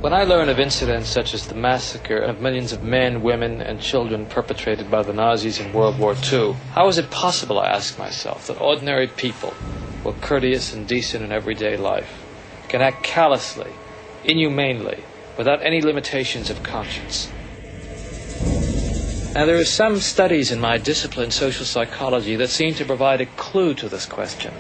When I learn of incidents such as the massacre of millions of men, women, and children perpetrated by the Nazis in World War II, how is it possible, I ask myself, that ordinary people, while courteous and decent in everyday life, can act callously, inhumanely, without any limitations of conscience? Now, there are some studies in my discipline, social psychology, that seem to provide a clue to this question.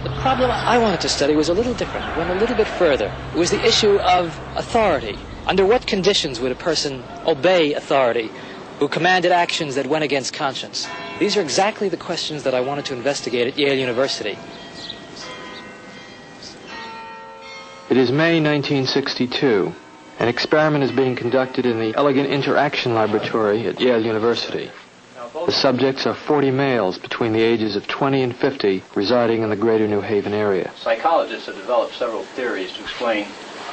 The problem I wanted to study was a little different. It went a little bit further. It was the issue of authority. Under what conditions would a person obey authority who commanded actions that went against conscience? These are exactly the questions that I wanted to investigate at Yale University. It is May 1962. An experiment is being conducted in the Elegant Interaction Laboratory at Yale University. The subjects are 40 males between the ages of 20 and 50 residing in the greater New Haven area. Psychologists have developed several theories to explain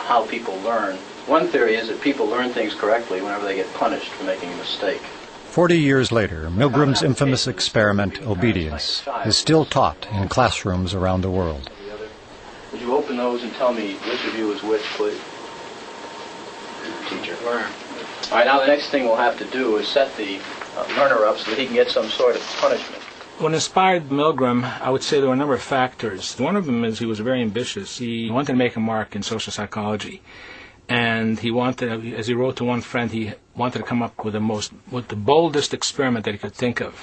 how people learn. One theory is that people learn things correctly whenever they get punished for making a mistake. 40 years later, Milgram's infamous experiment, obedience, is still taught in classrooms around the world. Would you open those and tell me which of you is which, please? Teacher. Learn. All right, now the next thing we'll have to do is set the learner up so that he can get some sort of punishment. What inspired Milgram, I would say there were a number of factors. One of them is he was very ambitious. He wanted to make a mark in social psychology. And he wanted, as he wrote to one friend, he wanted to come up with the boldest experiment that he could think of.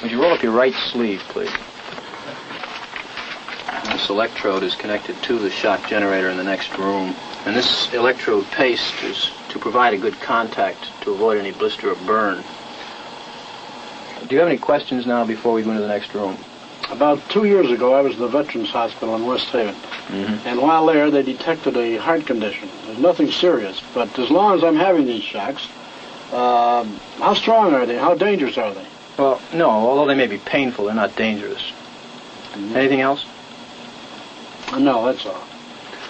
Would you roll up your right sleeve, please? This electrode is connected to the shock generator in the next room. And this electrode paste is to provide a good contact to avoid any blister or burn. Do you have any questions now before we go into the next room? About 2 years ago, I was at the Veterans Hospital in West Haven. And while there, they detected a heart condition. There's nothing serious, but as long as I'm having these shocks, how strong are they? How dangerous are they? Well, no, although they may be painful, they're not dangerous. Anything else? No, that's all.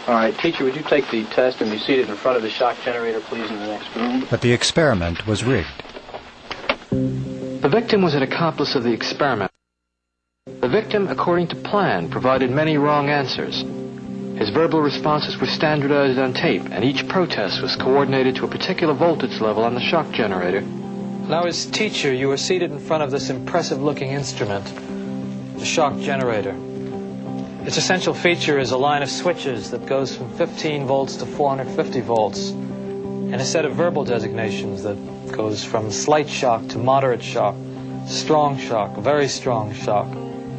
All right, teacher, would you take the test and be seated in front of the shock generator, please, in the next room? But the experiment was rigged. The victim was an accomplice of the experiment. The victim, according to plan, provided many wrong answers. His verbal responses were standardized on tape, and each protest was coordinated to a particular voltage level on the shock generator. Now, as teacher, you were seated in front of this impressive-looking instrument, the shock generator. Its essential feature is a line of switches that goes from 15 volts to 450 volts, and a set of verbal designations that goes from slight shock to moderate shock, strong shock, very strong shock,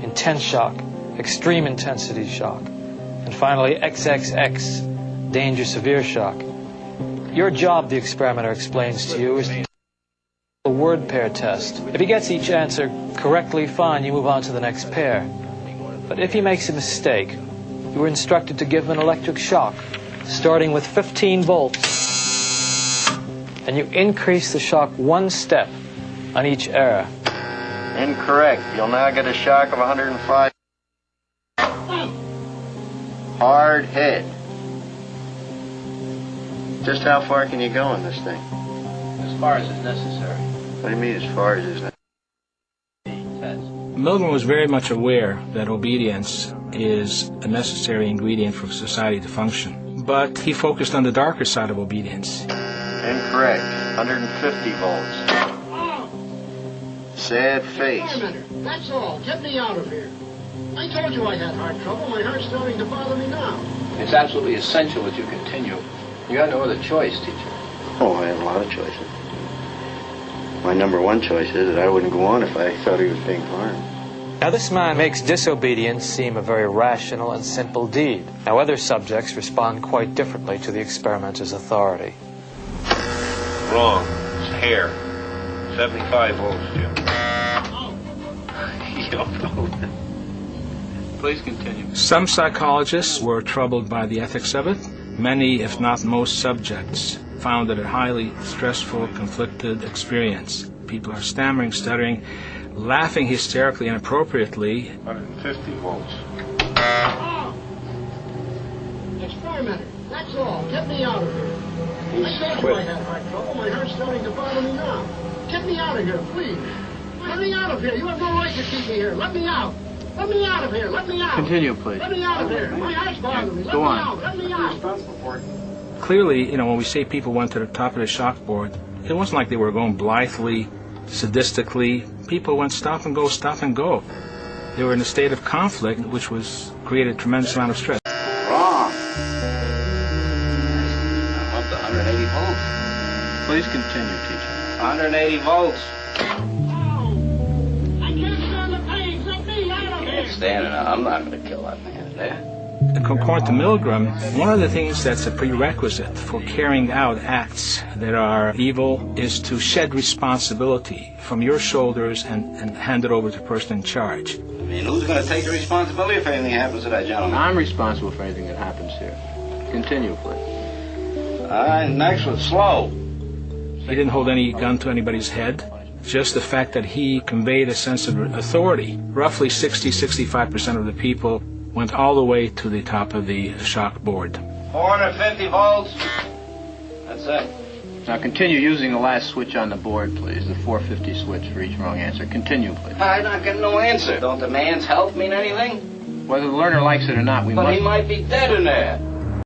intense shock, extreme intensity shock, and finally XXX, danger severe shock. Your job, the experimenter explains to you, is a word pair test. If he gets each answer correctly, fine, you move on to the next pair. But if he makes a mistake, you were instructed to give him an electric shock, starting with 15 volts. And you increase the shock one step on each error. Incorrect. You'll now get a shock of 105. Hard head. Just how far can you go in this thing? As far as is necessary. What do you mean as far as is necessary? Milgram was very much aware that obedience is a necessary ingredient for society to function. But he focused on the darker side of obedience. Incorrect. 150 volts. Sad face. Wait a minute. That's all. Get me out of here. I told you I had heart trouble. My heart's starting to bother me now. It's absolutely essential that you continue. You got no other choice, teacher. Oh, I have a lot of choices. My number one choice is that I wouldn't go on if I thought he was being harmed. Now, this man makes disobedience seem a very rational and simple deed. Now, other subjects respond quite differently to the experimenter's authority. Wrong. It's hair. 75 volts, Jim. You don't know. Please continue. Some psychologists were troubled by the ethics of it. Many, if not most subjects, found it a highly stressful, conflicted experience. People are stammering, stuttering, laughing hysterically and inappropriately. 150 volts. Experimenter. That's all. Get me out of here. I told you I had heart trouble. My heart's starting to bother me now. Get me out of here, please. Let me out of here. You have no right to keep me here. Let me out. Let me out of here. Let me out. Continue, please. Let me out of here. My eyes bother me. Go on. Let me out. Clearly, when we say people went to the top of the shock board, it wasn't like they were going blithely, sadistically. People went stop and go, stop and go. They were in a state of conflict, which created a tremendous amount of stress. Wrong. I'm up to 180 volts. Please continue, teacher. 180 volts. I can't stand the pain. Let me out of here. Can't stand it. I'm not going to kill that man there. According to Milgram, one of the things that's a prerequisite for carrying out acts that are evil is to shed responsibility from your shoulders and hand it over to the person in charge. I mean, who's going to take the responsibility if anything happens to that gentleman? I'm responsible for anything that happens here. Continue, please. All right, next one, slow. He didn't hold any gun to anybody's head. Just the fact that he conveyed a sense of authority. Roughly 60-65% of the people went all the way to the top of the shock board. 450 volts. That's it. Now continue using the last switch on the board, please. The 450 switch for each wrong answer. Continue, please. I'm not getting no answer. Don't the man's health mean anything? Whether the learner likes it or not, we But must... he might be dead in there.